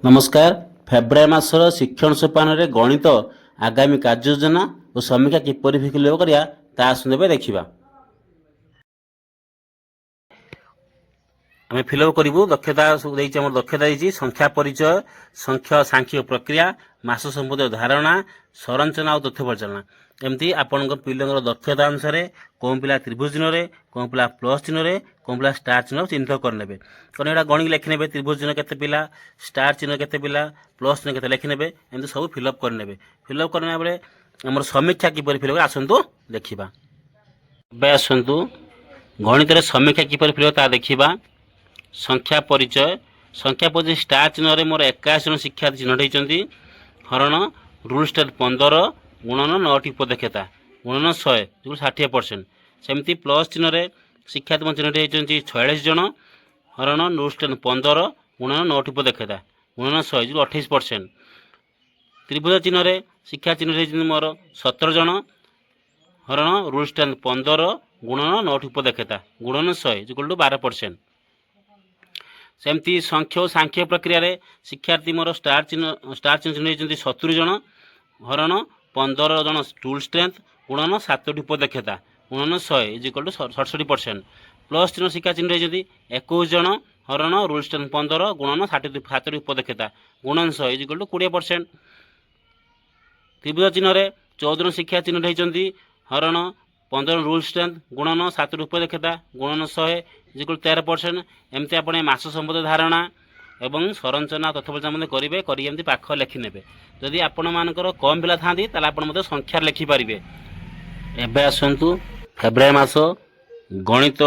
नमस्कार। फेब्रुआरी मासर शिक्षण सोपान गणित आगामी कार्य योजना और समीक्षा किपर फिलअप करा ता आसवे देखा। आम फिलअप करूँ दक्षता दक्षता संख्या परिचय संख्या सांख्यिक प्रक्रिया मास संबंधी धारणा संरचना और तथ्य परिचालना एमती आपण पिला दक्षता अनुसार कौ पिला त्रिभुज चिन्ह कौ पिला प्लस चिन्ह कौ पिला स्टार चिन्ह चिन्हित करने कौन यहाँ गणिक लिखिने त्रिभुज चिन्ह के पिला स्टार चिन्ह के पिला प्लस चिन्ह के लिखिने एमती सब फिलअप करने फिलअप करने बेले आम समीक्षा किपर फिलअप आसतु देखा। आसतु गणित समीक्षा किपर फिलअप ता देखा। संख्या परिचय स्टार चिन्ह मोर 81 जन शिक्षार्थी चिन्हित होती हरण रूल स्टेट 15 गुणन 9 उपदक्षता गुणन 100 जो 60%। सेमती प्लस चिन्ह शिक्षार्थी चिन्हित होती 46 जन हरण रूल स्टेट 15 गुणन 9 उपदक्षता गुणन 100 जो 28%। त्रिभुज चिन्ह शिक्षा चिन्हित होती मोर 17 जन हरण रूल स्टेट 15 गुणन 9 उपदक्षता गुणन 100 जो 12%। सेमती संख्या और सांख्य प्रक्रिया रे शिक्षार्थी मोर स्टार चिन्ह चिन्हित 70 जन हरण 15 जन टूल स्ट्रेंथ गुणन 7 उपदक्षता गुणन 100 इज इक्वल टू 67%। प्लस चिन्ह शिक्षा चिन्हित 21 जन हरण रूल स्ट्रेंथ 15 गुणन 7 उपदक्षता गुणन 100 इज इक्वल टू 20%। त्रिभुज चिन्ह 14 जन शिक्षा चिन्हित होती हरण 15 रूल स्ट्रेंथ गुणन 7 उपदक्षता गुणन 100 इज इक्वल 13%। एमती आप मास संबंध धारणा एवं संरचना तथ्य परिचालन करेंगे करी पाख लिखिने जदि आपण मानकर कम पिला था संख्यार लिखिपारे। एवं आसतु फेब्रुआरी मास गणित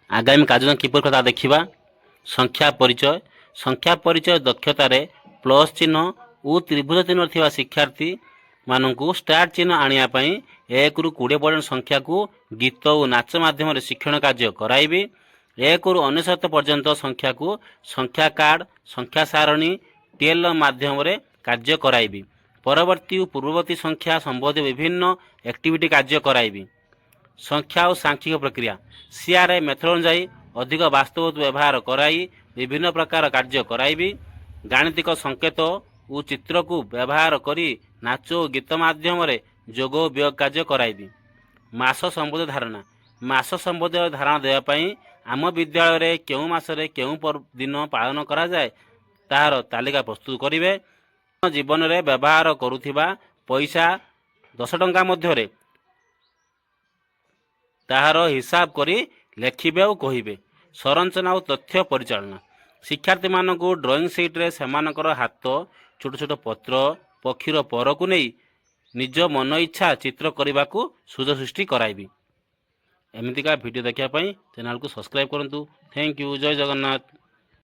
आगामी कार्य किपर कथा देखा। संख्या परिचय दक्षतार प्लस चिन्ह और त्रिभुज चिन्ह थिबा शिक्षार्थी मानू स्टार चिन्ह आने 1 ରୁ 20 संख्या को गीत और नाच माध्यम शिक्षण कार्य कराइबी। 1 ରୁ 99 पर्यंत संख्या को संख्या कार्ड संख्या सारणी टेल माध्यम कार्य कराइबी। परवर्ती और पूर्ववर्ती संख्या संबंधी विभिन्न एक्टिविटी कार्य कराइबी। संख्या और सांख्यिक प्रक्रिया सीआरआई मेथड अनुसार अधिक वास्तव व्यवहार कराई विभिन्न प्रकार कार्य कराइबी। गाणितिक संकेत और चित्र को व्यवहार करी नाच और गीत माध्यम जोग वियोग कार्य कराइबी। मास संबंधी धारणा संबंधी धारणा देवाई आम विद्यालय केउं मासरे केउं दिन पालन करा जाए तार तालिका प्रस्तुत करेंगे। जीवन में व्यवहार करुथिबा पैसा 10 टंका मध्य ताहार हिसाब करी लेखिबे और कहिबे। संरचना और तथ्य परिचालना शिक्षार्थी मानक ड्राइंग सीट रे सेमानकर हाथ छोट छोट पत्र पक्षीर पर को नहीं निज मन इच्छा चित्र करने को सुजोग सृष्टि कराइबी। एमतीका वीडियो देखापी चैनल को सब्सक्राइब करूँ। Thank you. जय जगन्नाथ।